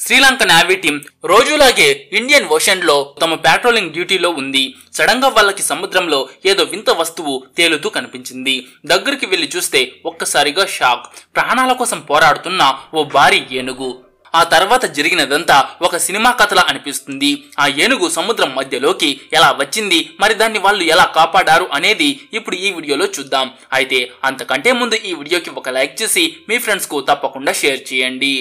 Sri Lanka navy team రోజులాగే Indian Ocean లో తమ పెట్రోలింగ్ డ్యూటీలో ఉంది. సడన్ గా వాళ్ళకి సముద్రంలో ఏదో వింత వస్తువు తేలుతూ కనిపించింది. దగ్గరికి వెళ్లి చూస్తే ఒక్కసారిగా షాక్. ప్రాణాల కోసం పోరాడుతున్న ఓ భారీ ఏనుగు. ఆ తర్వాత జరిగినదంతా ఒక సినిమా కథలా అనిపిస్తుంది. ఆ ఏనుగు సముద్రం మధ్యలోకి ఎలా వచ్చింది, మరి దాన్ని వాళ్ళు ఎలా కాపాడారు అనేది ఇప్పుడు ఈ వీడియోలో చూద్దాం. అయితే అంతకంటే ముందు ఈ వీడియోకి ఒక లైక్ చేసి మీ ఫ్రెండ్స్ కు తప్పకుండా షేర్ చేయండి.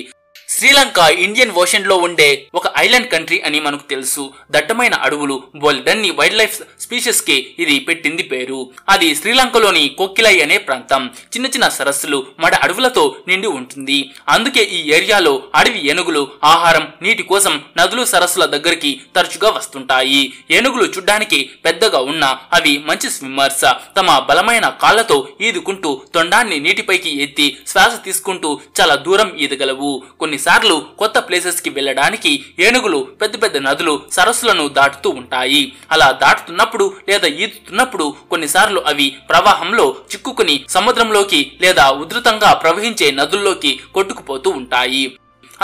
శ్రీలంక ఇండియన్ ఓషన్ లో ఉండే ఒక ఐలాండ్ కంట్రీ అని మనకు తెలుసు. దట్టమైన అడవులు, బోల్డన్ని వైల్డ్ లైఫ్ స్పీషీస్ కి ఇది పెట్టింది పేరు. అది శ్రీలంకలోని కొక్కిలై అనే ప్రాంతం. చిన్న చిన్న సరస్సులు, మడ అడవులతో నిండి ఉంటుంది. అందుకే ఈ ఏరియాలో అడవి ఏనుగులు ఆహారం, నీటి కోసం నదులు, సరస్సుల దగ్గరికి తరచుగా వస్తుంటాయి. ఏనుగులు చూడ్డానికి పెద్దగా ఉన్న అవి మంచి స్విమ్మర్స్. తమ బలమైన కాళ్లతో ఈదుకుంటూ తొండాన్ని నీటిపైకి ఎత్తి శ్వాస తీసుకుంటూ చాలా దూరం ఈదగలవు. కొన్నిసార్లు కొత్త ప్లేసెస్ కి వెళ్ళడానికి ఏనుగులు పెద్ద పెద్ద నదులు, సరస్సులను దాటుతూ ఉంటాయి. అలా దాటుతున్నప్పుడు లేదా ఈదుతున్నప్పుడు కొన్నిసార్లు అవి ప్రవాహంలో చిక్కుకుని సముద్రంలోకి లేదా ఉధృతంగా ప్రవహించే నదుల్లోకి కొట్టుకుపోతూ ఉంటాయి.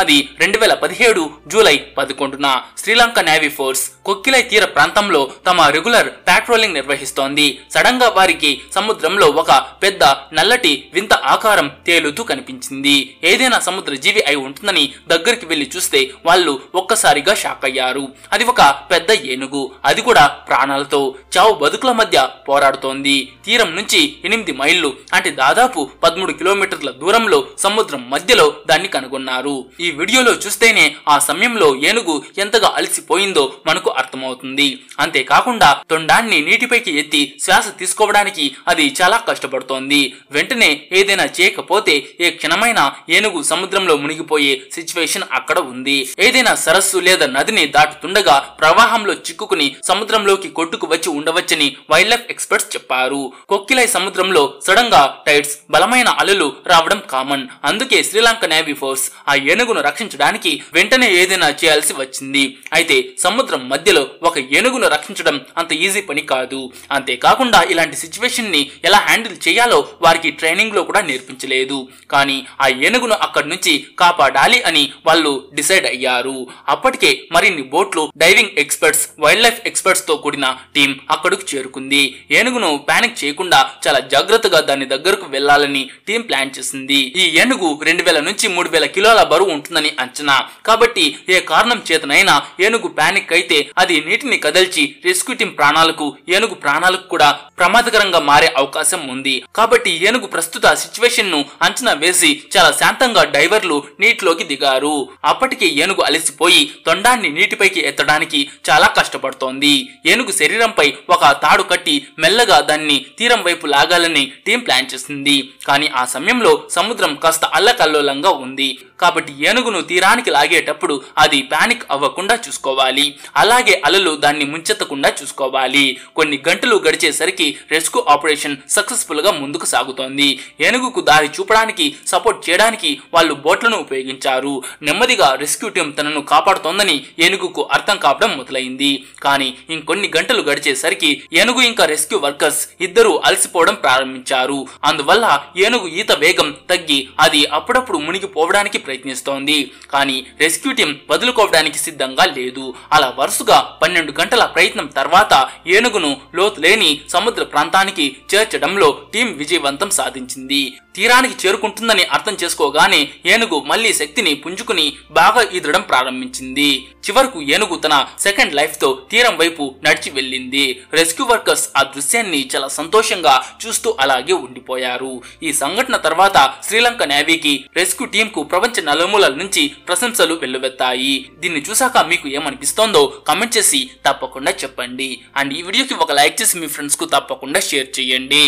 అది 2017 జూలై 11న శ్రీలంక నేవీ ఫోర్స్ కొక్కిలై తీర ప్రాంతంలో తమ రెగ్యులర్ పాట్రోలింగ్ నిర్వహిస్తోంది. సడన్ గా వారికి సముద్రంలో ఒక పెద్ద నల్లటి వింత ఆకారం తేలుతూ కనిపించింది. ఏదైనా సముద్ర జీవి అయి ఉంటుందని దగ్గరికి వెళ్లి చూస్తే వాళ్ళు ఒక్కసారిగా షాక్ అయ్యారు. అది ఒక పెద్ద ఏనుగు. అది కూడా ప్రాణాలతో చావు బతుకుల మధ్య పోరాడుతోంది. తీరం నుంచి 8 మైళ్లు అంటే దాదాపు 13 కిలోమీటర్ల దూరంలో సముద్రం మధ్యలో దాన్ని కనుగొన్నారు. ఈ వీడియోలో చూస్తేనే ఆ సమయంలో ఏనుగు ఎంతగా అలసిపోయిందో మనకు అర్థమవుతుంది. అంతేకాకుండా తొండాన్ని నీటిపైకి ఎత్తి శ్వాస తీసుకోవడానికి అది చాలా కష్టపడుతోంది. వెంటనే ఏదైనా చేయకపోతే ఏ క్షణమైనా ఏనుగు సముద్రంలో మునిగిపోయే సిచ్యువేషన్ అక్కడ ఉంది. ఏదైనా సరస్సు లేదా నదిని దాటుతుండగా ప్రవాహంలో చిక్కుకుని సముద్రంలోకి కొట్టుకు వచ్చి ఉండవచ్చని వైల్డ్ లైఫ్ ఎక్స్పర్ట్స్ చెప్పారు. కొక్కిలై సముద్రంలో సడన్ గా టైడ్స్, బలమైన అలలు రావడం కామన్. అందుకే శ్రీలంక నేవీ ఫోర్స్ ఆ ఏనుగును రక్షించడానికి వెంటనే ఏదైనా చేయాల్సి వచ్చింది. అయితే సముద్రం మధ్యలో ఒక ఏనుగును రక్షించడం అంత ఈజీ పని కాదు. అంతేకాకుండా ఇలాంటి సిచ్యువేషన్ ని ఎలా హ్యాండిల్ చేయాలో వారికి ట్రైనింగ్ లో కూడా నేర్పించలేదు. కానీ ఆ ఏనుగును అక్కడి నుంచి కాపాడాలి అని వాళ్ళు డిసైడ్ అయ్యారు. అప్పటికే మరిన్ని బోట్లు, diving experts, wild life experts తో కూడిన టీం అక్కడికి చేరుకుంది. ఏనుగును పానిక్ చేయకుండా చాలా జాగ్రత్తగా దాని దగ్గరకు వెళ్లాలని టీం ప్లాన్ చేసింది. ఈ ఏనుగు 2000 నుంచి 3000 కిలోల బరువు ఉంటుందని అంచనా. కాబట్టి ఏ కారణం చేతనైనా ఏనుగు పానిక్ అయితే అది నీటిని కదల్చి రెస్క్యూ టీం ప్రాణాలకు, ఏనుగు ప్రాణాలకు కూడా ప్రమాదకరంగా మారే అవకాశం ఉంది. కాబట్టి ఏనుగు ప్రస్తుత సిచ్యువేషన్ ను అంచనా వేసి చాలా శాంతంగా డైవర్లు నీటిలోకి దిగారు. అప్పటికే ఏనుగు అలసిపోయి తొండాన్ని నీటిపైకి ఎత్తడానికి చాలా కష్టపడుతోంది. ఏనుగు శరీరంపై ఒక తాడు కట్టి మెల్లగా దాన్ని తీరం వైపు లాగాలని టీం ప్లాన్ చేసింది. కానీ ఆ సమయంలో సముద్రం కాస్త అల్లకల్లోలంగా ఉంది. కాబట్టి ఏనుగును తీరానికి లాగేటప్పుడు అది పానిక్ అవ్వకుండా చూసుకోవాలి. అలాగే అలలు దాన్ని ముంచెత్తకుండా చూసుకోవాలి. కొన్ని గంటలు గడిచేసరికి రెస్క్యూ ఆపరేషన్ సక్సెస్ఫుల్ గా ముందుకు సాగుతోంది. ఏనుగుకు దారి చూపడానికి, సపోర్ట్ చేయడానికి వాళ్ళు బోట్లను ఉపయోగించారు. నెమ్మదిగా రెస్క్యూ టీం తనను కాపాడుతోందని ఏనుగుకు అర్థం కావడం మొదలైంది. కానీ ఇంకొన్ని గంటలు గడిచేసరికి ఏనుగు ఇంకా రెస్క్యూ వర్కర్స్ ఇద్దరు అలసిపోవడం ప్రారంభించారు. అందువల్ల ఏనుగు ఈత వేగం తగ్గి అది అప్పుడప్పుడు మునిగిపోవడానికి ప్రయత్నిస్తోంది. కానీ రెస్క్యూ టీం వదులుకోవడానికి సిద్ధంగా లేదు. అలా వరుసగా 12 గంటల ప్రయత్నం తర్వాత ఏనుగును లోతు లేని సముద్ర ప్రాంతానికి చేర్చడంలో టీం విజయవంతం సాధించింది. తీరానికి చేరుకుంటుందని అర్థం చేసుకోగానే ఏనుగు మళ్లీ శక్తిని పుంజుకుని బాగా ఈదడం ప్రారంభించింది. చివరకు ఏనుగు తన సెకండ్ లైఫ్ తో తీరం వైపు నడిచి వెళ్ళింది. రెస్క్యూ వర్కర్స్ ఆ దృశ్యాన్ని చాలా సంతోషంగా చూస్తూ అలాగే ఉండిపోయారు. ఈ సంఘటన తర్వాత శ్రీలంక నేవీకి, రెస్క్యూ టీం కు ప్రపంచ నలుమూలల నుంచి ప్రశంసలు వెల్లువెత్తాయి. దీన్ని చూసాక మీకు ఏమనిపిస్తోందో కామెంట్ చేసి తప్పకుండా చెప్పండి. అండ్ ఈ వీడియోకి ఒక లైక్ చేసి మీ ఫ్రెండ్స్ కు తప్పకుండా షేర్ చేయండి.